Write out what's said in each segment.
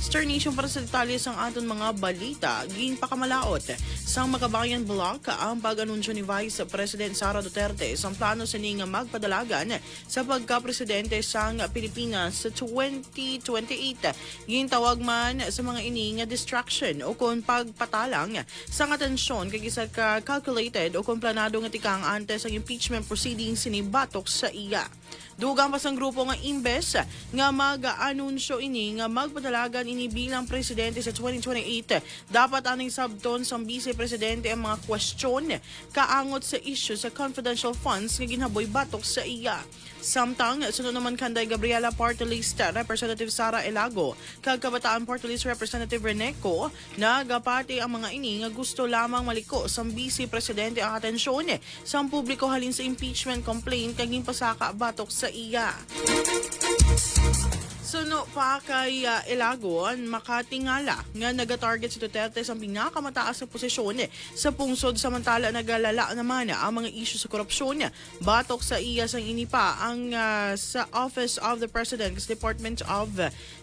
Star Nation para sa detalye sang aton mga balita, giing pakamalaot sang Makabayan Block ang pag-anunsyo ni Vice President Sara Duterte sa plano sa ning magpadalagan sa pagka-presidente sang Pilipinas sa 2028. Giing tawag man sa mga ini nga distraction o kung pagpatalang sang atensyon kay gisa ka calculated o kung planado nga tikang antes ang impeachment proceedings sini batok sa iya. Dugang pa sang grupo nga imbes nga mag-anunsyo ini nga magpadalagan ini bilang presidente sa 2028, dapat aning sabton sang Vice Presidente ang mga kwestiyon kaangot sa issue sa confidential funds nga ginhaboy batok sa iya. Samtang sunod naman kanday Gabriela Party List Representative Sara Elago kag Kabataan Party List Representative Reneco nagapati ang mga ini nga gusto lamang maliko sang Vice Presidente ang atensyon sang publiko halin sa impeachment complaint kaging pasaka batok sa iya. Suno pa kay Elago, makatingala nga nagatarget si Duterte sa pinakamataas na posisyon sa pungsod, samantala nagalala naman ang mga issue sa korupsyon. Batok sa iya sang inipa ang sa Office of the President, Department of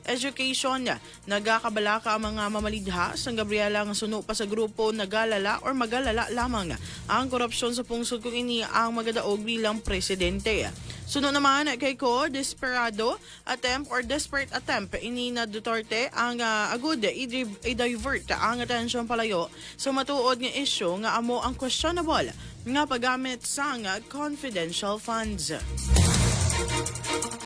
Education. Nagakabalaka ang mga mamalidha sang Gabriela nga suno pa sa grupo nagalala or magalala lamang ang korupsyon sa pungsod kung ini ang magadaog bilang presidente. Suno naman kay Ko, desperate attempt ini na Duterte ang agud i-divert ang atensyon palayo sa matuod nga issue nga amo ang questionable nga paggamit sang confidential funds.